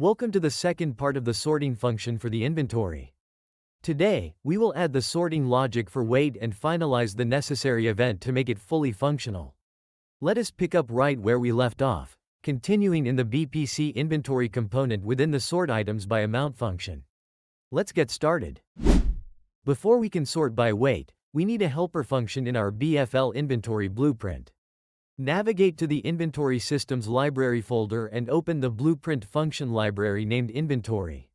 Welcome to the second part of the sorting function for the inventory. Today, we will add the sorting logic for weight and finalize the necessary event to make it fully functional. Let us pick up right where we left off, continuing in the BPC inventory component within the sort items by amount function. Let's get started. Before we can sort by weight, we need a helper function in our BFL inventory blueprint. Navigate to the Inventory Systems Library folder and open the Blueprint function library named Inventory.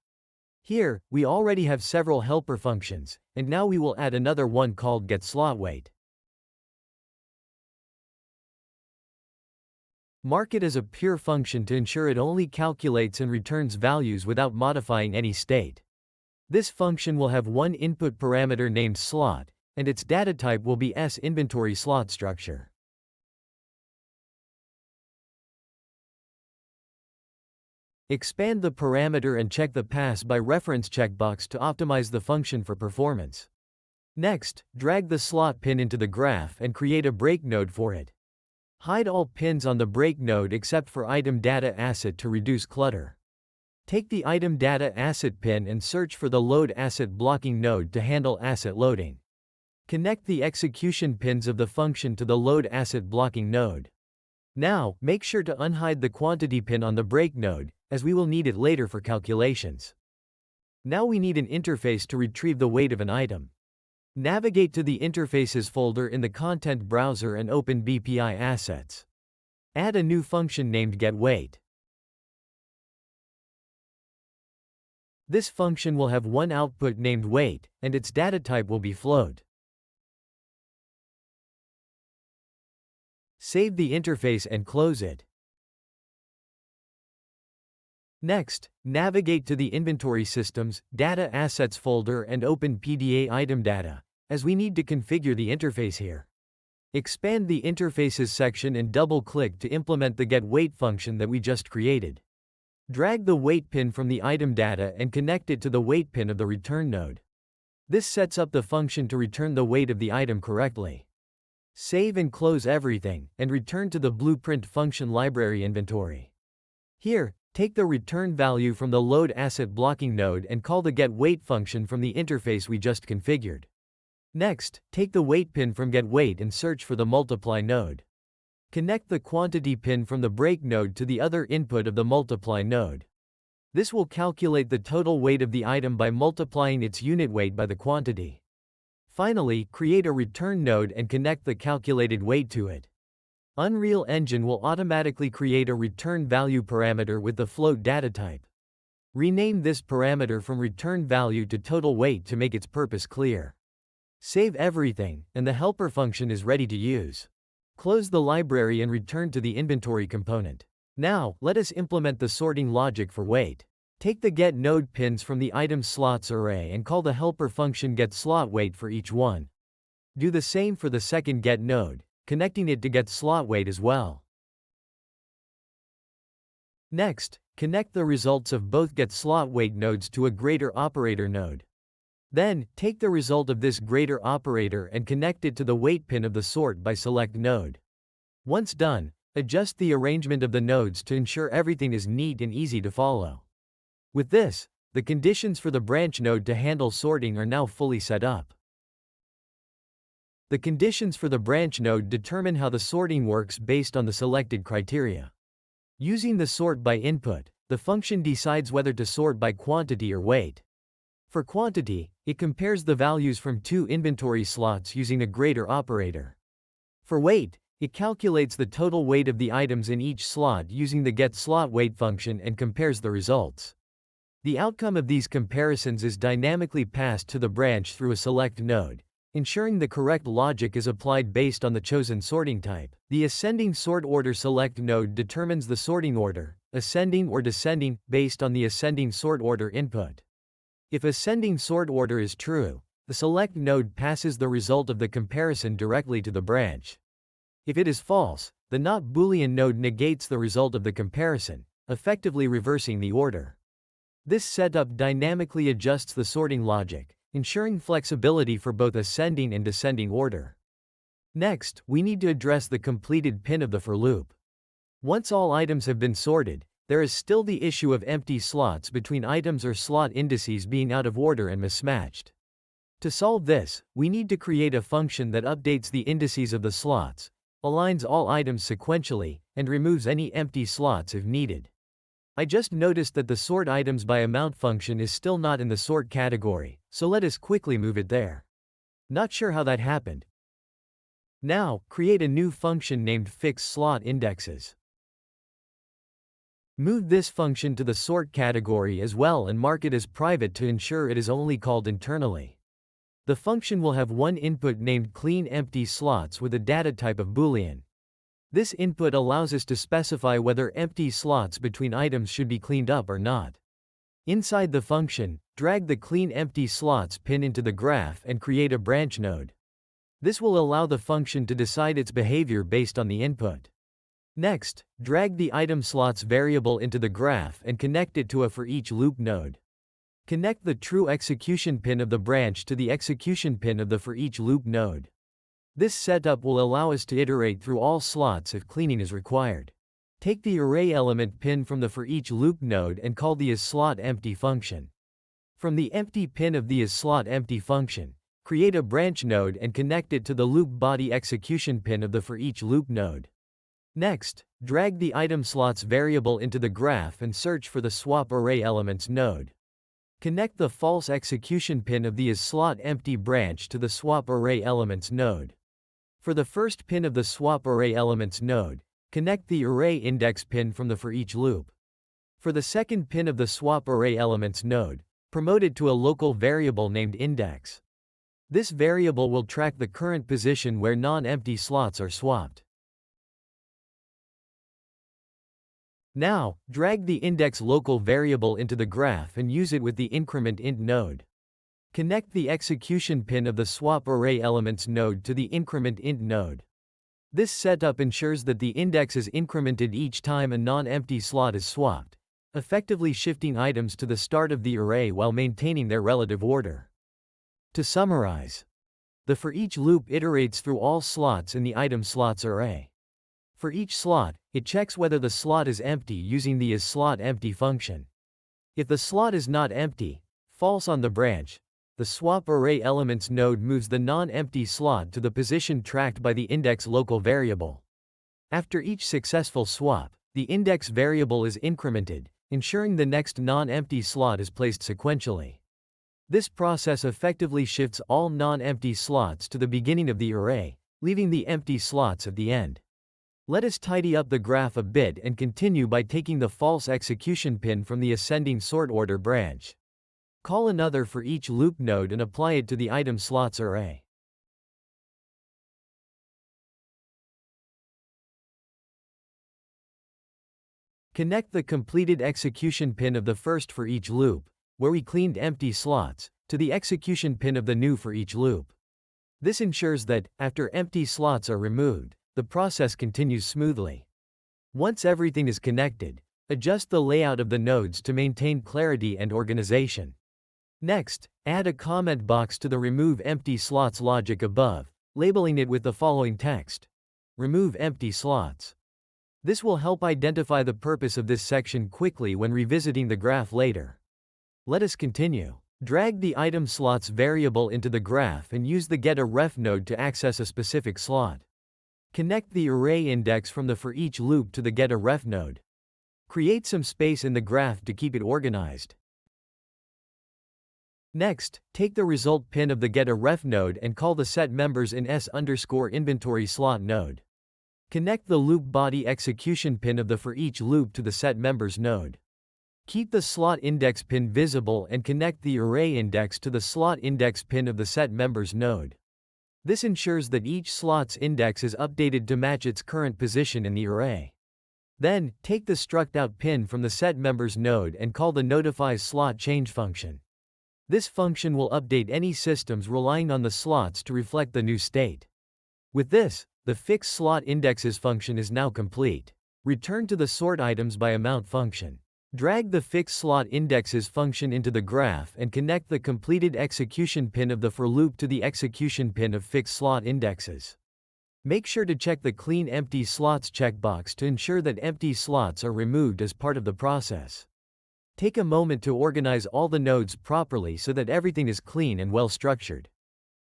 Here, we already have several helper functions, and now we will add another one called getSlotWeight. Mark it as a pure function to ensure it only calculates and returns values without modifying any state. This function will have one input parameter named slot, and its data type will be inventory slot structure. Expand the parameter and check the pass by reference checkbox to optimize the function for performance. Next, drag the slot pin into the graph and create a break node for it. Hide all pins on the break node except for item data asset to reduce clutter. Take the item data asset pin and search for the load asset blocking node to handle asset loading. Connect the execution pins of the function to the load asset blocking node. Now, make sure to unhide the quantity pin on the break node, as we will need it later for calculations. Now we need an interface to retrieve the weight of an item. Navigate to the Interfaces folder in the Content browser and open BPI Assets. Add a new function named getWeight. This function will have one output named weight, and its data type will be float. Save the interface and close it. Next, navigate to the Inventory Systems, Data Assets folder and open PDA Item Data, as we need to configure the interface here. Expand the Interfaces section and double-click to implement the getWeight function that we just created. Drag the weight pin from the item data and connect it to the weight pin of the return node. This sets up the function to return the weight of the item correctly. Save and close everything, and return to the Blueprint function library inventory. Here, take the return value from the load asset blocking node and call the getWeight function from the interface we just configured. Next, take the weight pin from getWeight and search for the multiply node. Connect the quantity pin from the break node to the other input of the multiply node. This will calculate the total weight of the item by multiplying its unit weight by the quantity. Finally, create a return node and connect the calculated weight to it. Unreal Engine will automatically create a return value parameter with the float data type. Rename this parameter from return value to total weight to make its purpose clear. Save everything, and the helper function is ready to use. Close the library and return to the inventory component. Now, let us implement the sorting logic for weight. Take the get node pins from the item slots array and call the helper function getSlotWeight for each one. Do the same for the second get node, connecting it to getSlotWeight as well. Next, connect the results of both getSlotWeight nodes to a greater operator node. Then, take the result of this greater operator and connect it to the weight pin of the sort by select node. Once done, adjust the arrangement of the nodes to ensure everything is neat and easy to follow. With this, the conditions for the branch node to handle sorting are now fully set up. The conditions for the branch node determine how the sorting works based on the selected criteria. Using the sort by input, the function decides whether to sort by quantity or weight. For quantity, it compares the values from two inventory slots using a greater operator. For weight, it calculates the total weight of the items in each slot using the getSlotWeight function and compares the results. The outcome of these comparisons is dynamically passed to the branch through a select node, ensuring the correct logic is applied based on the chosen sorting type. The ascending sort order select node determines the sorting order, ascending or descending, based on the ascending sort order input. If ascending sort order is true, the select node passes the result of the comparison directly to the branch. If it is false, the not Boolean node negates the result of the comparison, effectively reversing the order. This setup dynamically adjusts the sorting logic, ensuring flexibility for both ascending and descending order. Next, we need to address the completed pin of the for loop. Once all items have been sorted, there is still the issue of empty slots between items or slot indices being out of order and mismatched. To solve this, we need to create a function that updates the indices of the slots, aligns all items sequentially, and removes any empty slots if needed. I just noticed that the sort items by amount function is still not in the sort category, so let us quickly move it there. Not sure how that happened. Now, create a new function named fix_slot_indexes. Move this function to the sort category as well and mark it as private to ensure it is only called internally. The function will have one input named cleanEmptySlots with a data type of Boolean. This input allows us to specify whether empty slots between items should be cleaned up or not. Inside the function, drag the cleanEmptySlots pin into the graph and create a branch node. This will allow the function to decide its behavior based on the input. Next, drag the itemSlots variable into the graph and connect it to a for each loop node. Connect the true execution pin of the branch to the execution pin of the for each loop node. This setup will allow us to iterate through all slots if cleaning is required. Take the array element pin from the for each loop node and call the isSlotEmpty function. From the empty pin of the isSlotEmpty function, create a branch node and connect it to the loop body execution pin of the for each loop node. Next, drag the itemSlots variable into the graph and search for the swap array elements node. Connect the false execution pin of the isSlotEmpty branch to the swap array elements node. For the first pin of the swap array elements node, connect the array index pin from the for each loop. For the second pin of the swap array elements node, promote it to a local variable named index. This variable will track the current position where non-empty slots are swapped. Now, drag the index local variable into the graph and use it with the increment_int node. Connect the execution pin of the swap array elements node to the increment_int node. This setup ensures that the index is incremented each time a non-empty slot is swapped, effectively shifting items to the start of the array while maintaining their relative order. To summarize, the for each loop iterates through all slots in the itemSlots array. For each slot, it checks whether the slot is empty using the isSlotEmpty function. If the slot is not empty, false on the branch, the swap array elements node moves the non-empty slot to the position tracked by the index local variable. After each successful swap, the index variable is incremented, ensuring the next non-empty slot is placed sequentially. This process effectively shifts all non-empty slots to the beginning of the array, leaving the empty slots at the end. Let us tidy up the graph a bit and continue by taking the false execution pin from the ascending sort order branch. Call another for each loop node and apply it to the itemSlots array. Connect the completed execution pin of the first for each loop, where we cleaned empty slots, to the execution pin of the new for each loop. This ensures that, after empty slots are removed, the process continues smoothly. Once everything is connected, adjust the layout of the nodes to maintain clarity and organization. Next, add a comment box to the Remove Empty Slots logic above, labeling it with the following text: Remove empty slots. This will help identify the purpose of this section quickly when revisiting the graph later. Let us continue. Drag the itemSlots variable into the graph and use the getAref node to access a specific slot. Connect the array index from the for each loop to the getAref node. Create some space in the graph to keep it organized. Next, take the result pin of the getAref node and call the setMembers in s_inventory slot node. Connect the loop body execution pin of the for each loop to the setMembers node. Keep the slot index pin visible and connect the array index to the slot index pin of the setMembers node. This ensures that each slot's index is updated to match its current position in the array. Then, take the structout pin from the setMembers node and call the notifySlotChange function. This function will update any systems relying on the slots to reflect the new state. With this, the fix_slot_indexes function is now complete. Return to the sortItemesByAmount function. Drag the fix_slot_indexes function into the graph and connect the completed execution pin of the for loop to the execution pin of fix_slot_indexes. Make sure to check the Clean Empty Slots checkbox to ensure that empty slots are removed as part of the process. Take a moment to organize all the nodes properly so that everything is clean and well structured.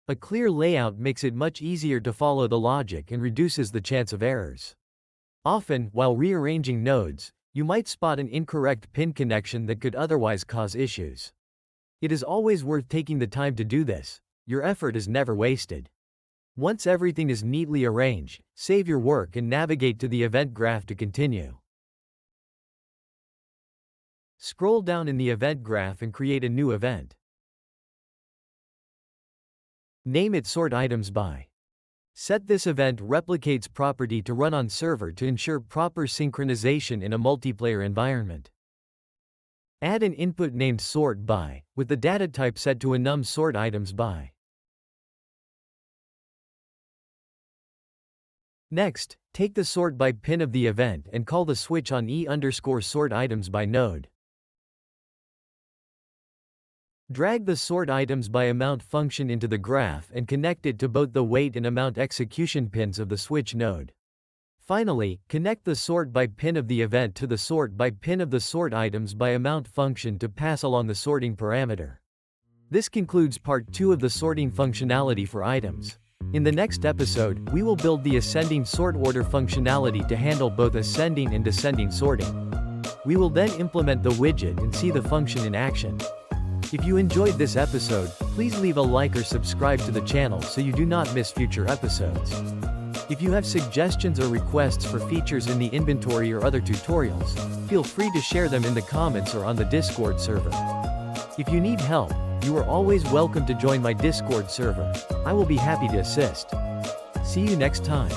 A clear layout makes it much easier to follow the logic and reduces the chance of errors. Often, while rearranging nodes, you might spot an incorrect pin connection that could otherwise cause issues. It is always worth taking the time to do this. Your effort is never wasted. Once everything is neatly arranged, save your work and navigate to the event graph to continue. Scroll down in the event graph and create a new event. Name it Sort Items By. Set this event replicates property to run on server to ensure proper synchronization in a multiplayer environment. Add an input named Sort By, with the data type set to enum Sort Items By. Next, take the sort by pin of the event and call the switch on e_sort items by node. Drag the sort items by amount function into the graph and connect it to both the wait and amount execution pins of the switch node. Finally, connect the sort by pin of the event to the sort by pin of the sort items by amount function to pass along the sorting parameter. This concludes part 2 of the sorting functionality for items. In the next episode, we will build the ascending sort order functionality to handle both ascending and descending sorting. We will then implement the widget and see the function in action. If you enjoyed this episode, please leave a like or subscribe to the channel so you do not miss future episodes. If you have suggestions or requests for features in the inventory or other tutorials, feel free to share them in the comments or on the Discord server. If you need help, you are always welcome to join my Discord server. I will be happy to assist. See you next time.